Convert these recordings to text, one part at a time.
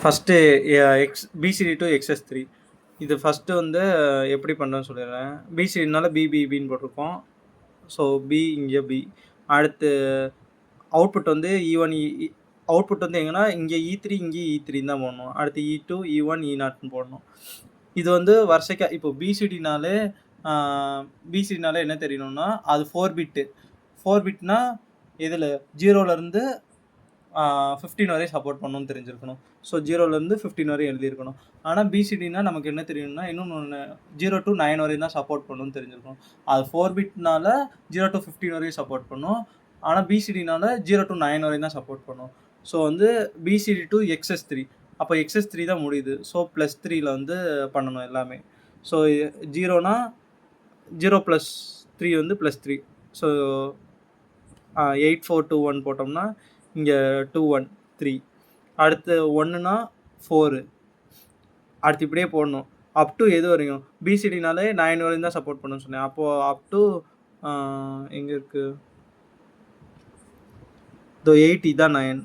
First PCT to XS3 இது first வந்து எப்படி பண்ணுறேன்னு சொல்லிடுறேன். பிசிடினால பிபிபின்னு போட்டிருக்கோம். ஸோ பி இங்கே பி. அடுத்து அவுட்புட் வந்து E1 அவுட்புட் வந்து எங்கன்னா இங்கே E3 இங்கே E3 தான் போடணும். அடுத்து E2 E1 E0ன்னு போடணும். இது வந்து வரிசைக்கா இப்போ பிசிடினாலே என்ன தெரியணும்னா அது 4 பிட்டு. 4 பிட்னா இதில் 0லேருந்து 15 வரையும் சப்போர்ட் பண்ணணும்னு தெரிஞ்சிருக்கணும். ஸோ 0லேருந்து 15 வரையும் எழுதியிருக்கணும். ஆனால் பிசிடினா நமக்கு என்ன தெரியணும்னா இன்னொன்று 0 to 9 வரையும் தான் சப்போர்ட் பண்ணணும்னு தெரிஞ்சிருக்கணும். அது 4 பிட்னால 0 to 15 வரையும் சப்போர்ட் பண்ணும். ஆனால் பிசிடினால 0 to 9 வரையும் தான் சப்போர்ட் பண்ணும். ஸோ வந்து பிசிடி டு XS3 அப்போ XS3 தான் முடியுது. ஸோ +3ல் வந்து பண்ணணும் எல்லாமே. ஸோ 0னா 0 + 3 வந்து +3. ஸோ 8 4 2 1 போட்டோம்னா இங்கே 2 1 3. அடுத்து 1னா 4. அடுத்து இப்படியே போடணும். அப் டு எது வரையும் பிசிடினாலே 9 வரையும் தான் சப்போர்ட் பண்ணணும்னு சொன்னேன். அப்போது அப் டு எங்கே இருக்குது இதோ 8 இதான் 9.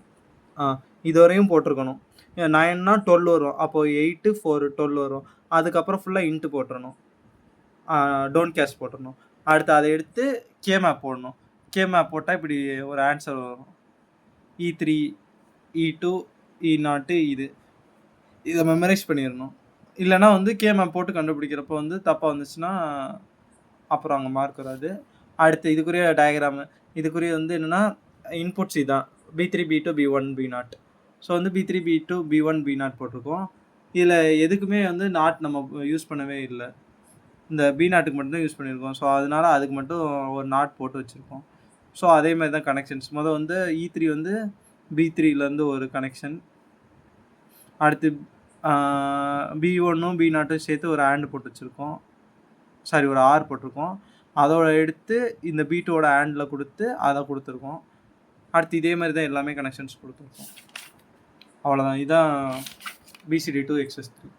இது வரையும் போட்டிருக்கணும். 9னா 12 வரும். அப்போது 8 4 12 வரும். அதுக்கப்புறம் ஃபுல்லாக இன்ட்டு போட்டுறணும். டோன்ட் கேஷ் போட்டுடணும். அடுத்து அதை எடுத்து கேமேப் போடணும். கேமேப் போட்டால் இப்படி ஒரு ஆன்சர் வரும். E3 E2 E0 இது இதை மெமரைஸ் பண்ணிடணும். இல்லைனா வந்து கேமேப் போட்டு கண்டுபிடிக்கிறப்போ வந்து தப்பாக வந்துச்சுன்னா அப்புறம் அங்கே மார்க் வராது. அடுத்து இதுக்குரிய டயக்ராமு இதுக்குரிய வந்து என்னென்னா இன்புட்ஸ் இதான் B3 B2 B1 B0. So வந்து B3 B2 B1 B0 போட்டிருக்கோம். இதில் எதுக்குமே வந்து நாட் நம்ம யூஸ் பண்ணவே இல்லை. இந்த B0க்கு மட்டும் யூஸ் பண்ணியிருக்கோம். ஸோ அதனால் அதுக்கு மட்டும் ஒரு நாட் போட்டு வச்சுருக்கோம். ஸோ அதே மாதிரி தான் கனெக்ஷன்ஸ். முதல் வந்து E3 வந்து B3லேருந்து ஒரு கனெக்ஷன். அடுத்து B1ம் B0ம் சேர்த்து ஒரு ஆண்ட் போட்டு வச்சுருக்கோம். சாரி ஒரு ஆர் போட்டிருக்கோம். அதோட எடுத்து இந்த B2ஓட ஆண்டில் கொடுத்து அதை கொடுத்துருக்கோம். அடுத்து இதே மாதிரி தான் எல்லாமே கனெக்ஷன்ஸ் கொடுத்துருக்கோம். அவ்வளோதான். இதுதான் BCD to XS3.